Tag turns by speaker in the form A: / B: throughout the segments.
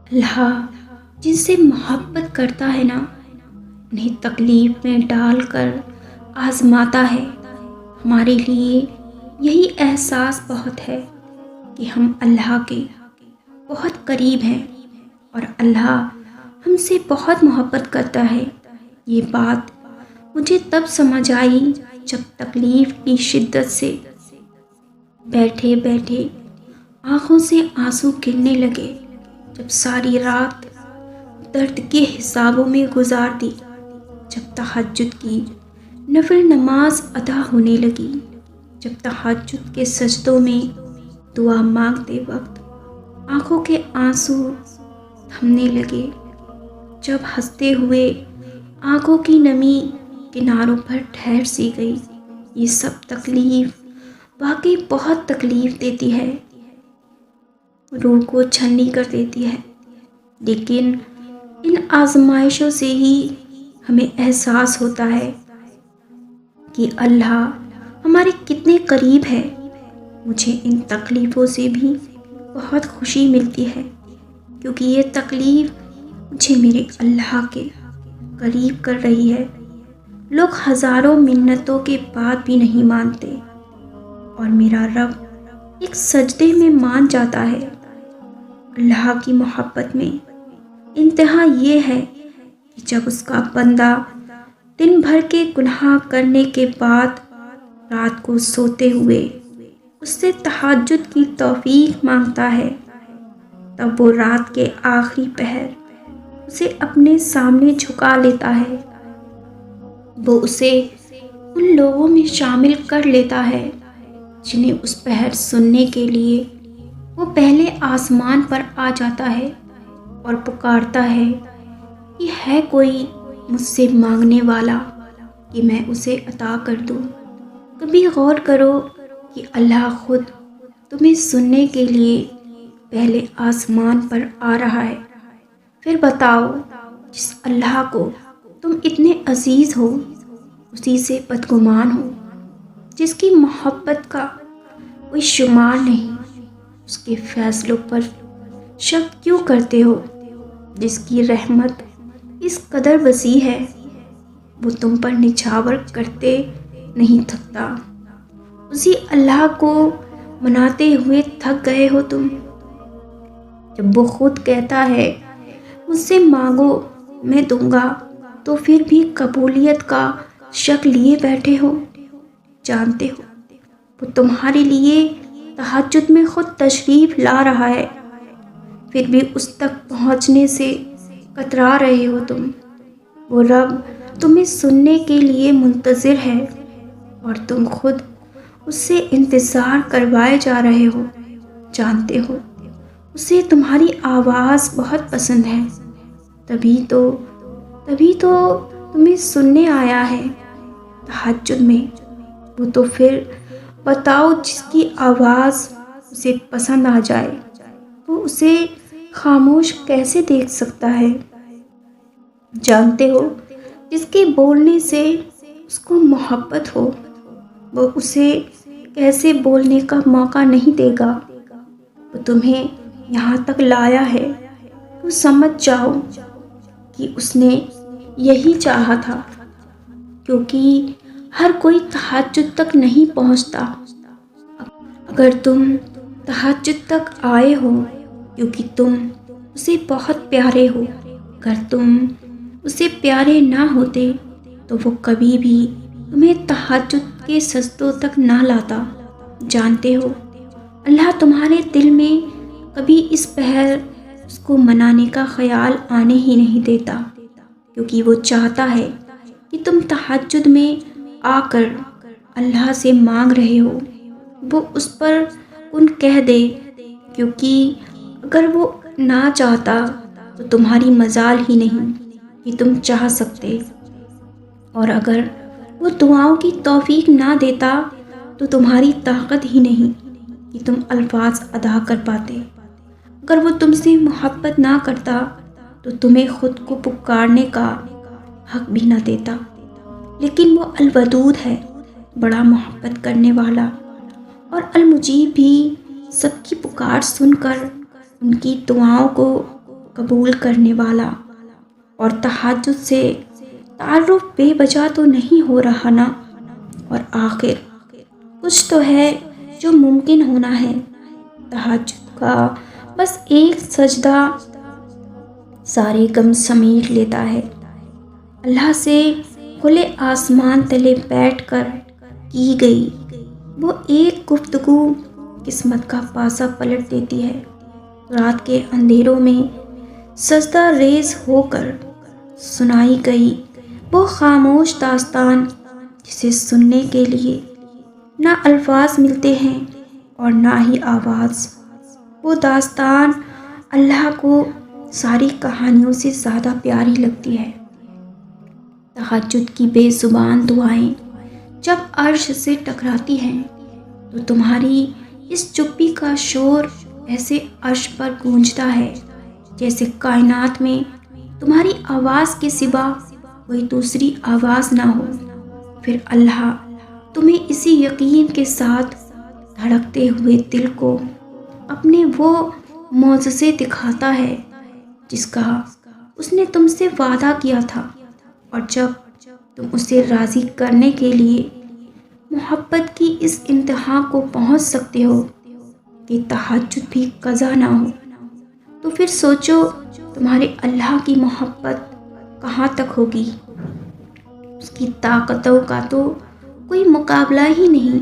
A: اللہ جن سے محبت کرتا ہے نا، انہیں تکلیف میں ڈال کر آزماتا ہے۔ ہمارے لیے یہی احساس بہت ہے کہ ہم اللہ کے بہت قریب ہیں اور اللہ ہم سے بہت محبت کرتا ہے۔ یہ بات مجھے تب سمجھ آئی جب تکلیف کی شدت سے بیٹھے بیٹھے آنکھوں سے آنسو گرنے لگے، جب ساری رات درد کے حسابوں میں گزار دی، جب تہجد کی نفل نماز ادا ہونے لگی، جب تہجد کے سجدوں میں دعا مانگتے وقت آنکھوں کے آنسو تھمنے لگے، جب ہنستے ہوئے آنکھوں کی نمی کناروں پر ٹھہر سی گئی۔ یہ سب تکلیف واقعی بہت تکلیف دیتی ہے، روح کو چھلنی کر دیتی ہے، لیکن ان آزمائشوں سے ہی ہمیں احساس ہوتا ہے کہ اللہ ہمارے کتنے قریب ہے۔ مجھے ان تکلیفوں سے بھی بہت خوشی ملتی ہے، کیونکہ یہ تکلیف مجھے میرے اللہ کے قریب کر رہی ہے۔ لوگ ہزاروں منتوں کے بعد بھی نہیں مانتے، اور میرا رب ایک سجدے میں مان جاتا ہے۔ اللہ کی محبت میں انتہا یہ ہے کہ جب اس کا بندہ دن بھر کے گناہ کرنے کے بعد رات کو سوتے ہوئے اس سے تہجد کی توفیق مانگتا ہے، تب وہ رات کے آخری پہر اسے اپنے سامنے جھکا لیتا ہے۔ وہ اسے ان لوگوں میں شامل کر لیتا ہے جنہیں اس پہر سننے کے لیے وہ پہلے آسمان پر آ جاتا ہے اور پکارتا ہے کہ ہے کوئی مجھ سے مانگنے والا کہ میں اسے عطا کر دوں۔ کبھی غور کرو کہ اللہ خود تمہیں سننے کے لیے پہلے آسمان پر آ رہا ہے۔ پھر بتاؤ، جس اللہ کو تم اتنے عزیز ہو اسی سے بدگمان ہو، جس کی محبت کا کوئی شمار نہیں، اس کے فیصلوں پر شک کیوں کرتے ہو؟ جس کی رحمت اس قدر وسیع ہے، وہ تم پر نچھاور کرتے نہیں تھکتا۔ اسی اللہ کو مناتے ہوئے تھک گئے ہو تم، جب وہ خود کہتا ہے مجھ سے مانگو میں دوں گا، تو پھر بھی قبولیت کا شک لیے بیٹھے ہو۔ جانتے ہو وہ تمہارے لیے تہجد میں خود تشریف لا رہا ہے، پھر بھی اس تک پہنچنے سے کترا رہے ہو تم۔ وہ رب تمہیں سننے کے لیے منتظر ہے اور تم خود اس سے انتظار کروائے جا رہے ہو۔ جانتے ہو اسے تمہاری آواز بہت پسند ہے، تبھی تو تمہیں سننے آیا ہے تہجد میں۔ وہ تو پھر بتاؤ، جس کی آواز اسے پسند آ جائے وہ اسے خاموش کیسے دیکھ سکتا ہے؟ جانتے ہو جس کے بولنے سے اس کو محبت ہو، وہ اسے کیسے بولنے کا موقع نہیں دے گا؟ وہ تمہیں یہاں تک لایا ہے تو سمجھ جاؤ کہ اس نے یہی چاہا تھا، کیونکہ ہر کوئی تہجد تک نہیں پہنچتا۔ اگر تم تہجد تک آئے ہو کیونکہ تم اسے بہت پیارے ہو، اگر تم اسے پیارے نہ ہوتے تو وہ کبھی بھی تمہیں تہجد کے سجدوں تک نہ لاتا۔ جانتے ہو اللہ تمہارے دل میں کبھی اس پہر اس کو منانے کا خیال آنے ہی نہیں دیتا، کیونکہ وہ چاہتا ہے کہ تم تہجد میں آ کر اللہ سے مانگ رہے ہو، وہ اس پر کن کہہ دے، کیونکہ اگر وہ نہ چاہتا تو تمہاری مجال ہی نہیں کہ تم چاہ سکتے، اور اگر وہ دعاؤں کی توفیق نہ دیتا تو تمہاری طاقت ہی نہیں کہ تم الفاظ ادا کر پاتے۔ اگر وہ تم سے محبت نہ کرتا تو تمہیں خود کو پکارنے کا حق بھی نہ دیتا، لیکن وہ الودود ہے، بڑا محبت کرنے والا، اور المجیب بھی سب کی پکار سن کر ان کی دعاؤں کو قبول کرنے والا، اور تہجد سے تعارف بے وجہ تو نہیں ہو رہا نا؟ اور آخر کچھ تو ہے جو ممکن ہونا ہے۔ تہجد کا بس ایک سجدہ سارے غم سمیٹ لیتا ہے۔ اللہ سے کھلے آسمان تلے بیٹھ کر کی گئی وہ ایک گفتگو قسمت کا پاسہ پلٹ دیتی ہے۔ رات کے اندھیروں میں سجدہ ریز ہو کر سنائی گئی وہ خاموش داستان، جسے سننے کے لیے نہ الفاظ ملتے ہیں اور نہ ہی آواز۔ وہ داستان اللہ کو ساری کہانیوں سے زیادہ پیاری لگتی ہے۔ تہجد کی بے زبان دعائیں جب عرش سے ٹکراتی ہیں تو تمہاری اس چپی کا شور ایسے عرش پر گونجتا ہے جیسے کائنات میں تمہاری آواز کے سوا کوئی دوسری آواز نہ ہو۔ پھر اللہ تمہیں اسی یقین کے ساتھ دھڑکتے ہوئے دل کو اپنے وہ معجزے دکھاتا ہے جس کا اس نے تم سے وعدہ کیا تھا، اور جب تم اسے راضی کرنے کے لیے محبت کی اس انتہا کو پہنچ سکتے ہو کہ تہجد بھی قضا نہ ہو، تو پھر سوچو تمہارے اللہ کی محبت کہاں تک ہوگی۔ اس کی طاقتوں کا تو کوئی مقابلہ ہی نہیں۔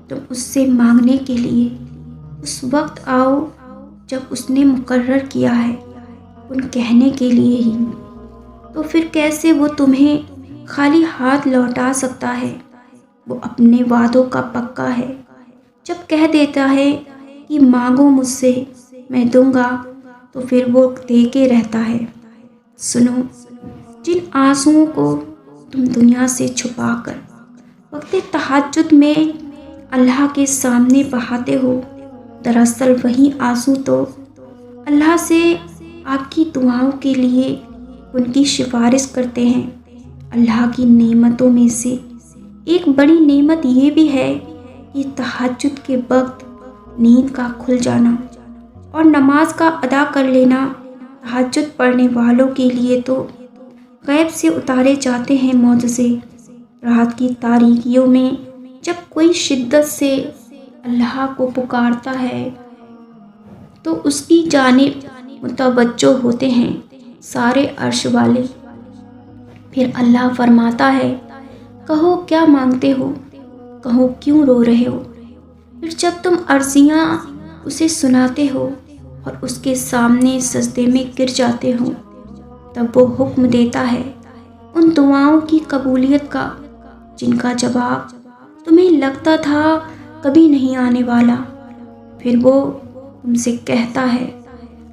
A: تم اس سے مانگنے کے لیے اس وقت آؤ جب اس نے مقرر کیا ہے، ان کہنے کے لیے ہی، تو پھر کیسے وہ تمہیں خالی ہاتھ لوٹا سکتا ہے؟ وہ اپنے وعدوں کا پکا ہے۔ جب کہہ دیتا ہے کہ مانگو مجھ سے میں دوں گا، تو پھر وہ دے کے رہتا ہے۔ سنو، جن آنسوؤں کو تم دنیا سے چھپا کر وقت تہجد میں اللہ کے سامنے بہاتے ہو، دراصل وہی آنسو تو اللہ سے آپ کی دعاؤں کے لیے ان کی سفارش کرتے ہیں۔ اللہ کی نعمتوں میں سے ایک بڑی نعمت یہ بھی ہے کہ تہجد کے وقت نیند کا کھل جانا اور نماز کا ادا کر لینا۔ تہجد پڑھنے والوں کے لیے تو غیب سے اتارے جاتے ہیں معجزے۔ رات کی تاریکیوں میں جب کوئی شدت سے اللہ کو پکارتا ہے تو اس کی جانب متوجہ ہوتے ہیں سارے عرش والے۔ پھر اللہ فرماتا ہے، کہو کیا مانگتے ہو، کہو کیوں رو رہے ہو۔ پھر جب تم عرضیاں اسے سناتے ہو اور اس کے سامنے سجدے میں گر جاتے ہو، تب وہ حکم دیتا ہے ان دعاؤں کی قبولیت کا جن کا جواب تمہیں لگتا تھا کبھی نہیں آنے والا۔ پھر وہ تم سے کہتا ہے،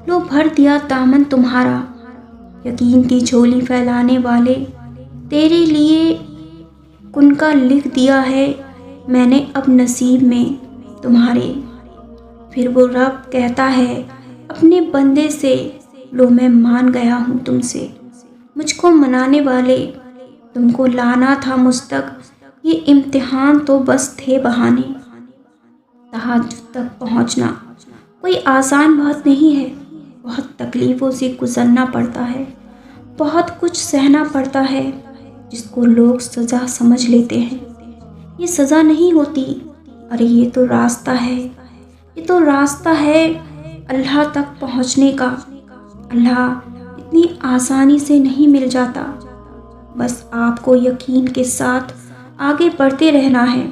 A: لو بھر دیا دامن تمہارا، یقین کی جھولی پھیلانے والے، تیرے لیے کن کا لکھ دیا ہے میں نے اب نصیب میں تمہارے۔ پھر وہ رب کہتا ہے اپنے بندے سے، لو میں مان گیا ہوں تم سے، مجھ کو منانے والے، تم کو لانا تھا مجھ تک، یہ امتحان تو بس تھے بہانے۔ تہجد تک پہنچنا کوئی آسان بات نہیں ہے، بہت تکلیفوں سے گزرنا پڑتا ہے، بہت کچھ سہنا پڑتا ہے جس کو لوگ سزا سمجھ لیتے ہیں۔ یہ سزا نہیں ہوتی، ارے یہ تو راستہ ہے، یہ تو راستہ ہے اللہ تک پہنچنے کا۔ اللہ اتنی آسانی سے نہیں مل جاتا، بس آپ کو یقین کے ساتھ آگے بڑھتے رہنا ہے۔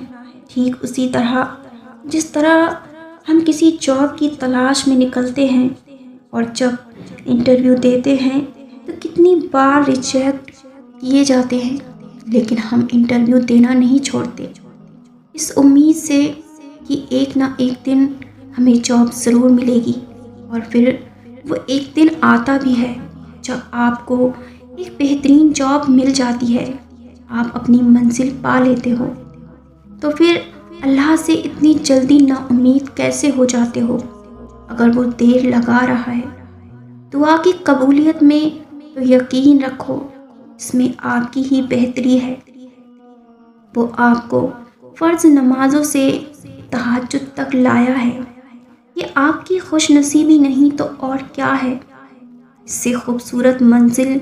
A: ٹھیک اسی طرح جس طرح ہم کسی جاب کی تلاش میں نکلتے ہیں اور جب انٹرویو دیتے ہیں تو کتنی بار ریجیکٹ کیے جاتے ہیں، لیکن ہم انٹرویو دینا نہیں چھوڑتے، اس امید سے کہ ایک نہ ایک دن ہمیں جاب ضرور ملے گی۔ اور پھر وہ ایک دن آتا بھی ہے جب آپ کو ایک بہترین جاب مل جاتی ہے، آپ اپنی منزل پا لیتے ہو، تو پھر اللہ سے اتنی جلدی نا امید کیسے ہو جاتے ہو؟ اگر وہ دیر لگا رہا ہے دعا کی قبولیت میں تو یقین رکھو اس میں آپ کی ہی بہتری ہے۔ وہ آپ کو فرض نمازوں سے تہجد تک لایا ہے، یہ آپ کی خوش نصیبی نہیں تو اور کیا ہے۔ اس سے خوبصورت منزل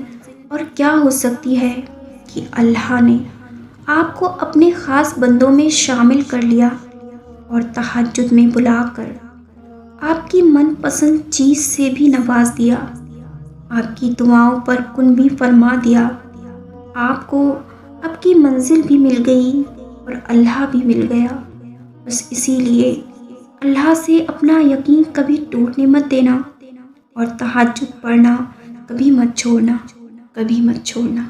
A: اور کیا ہو سکتی ہے کہ اللہ نے آپ کو اپنے خاص بندوں میں شامل کر لیا اور تہجد میں بلا کر آپ کی من پسند چیز سے بھی نواز دیا، آپ کی دعاؤں پر کن بھی فرما دیا، آپ کو آپ کی منزل بھی مل گئی اور اللہ بھی مل گیا۔ بس اسی لیے اللہ سے اپنا یقین کبھی ٹوٹنے مت دینا اور تہجد پڑھنا کبھی مت چھوڑنا، کبھی مت چھوڑنا۔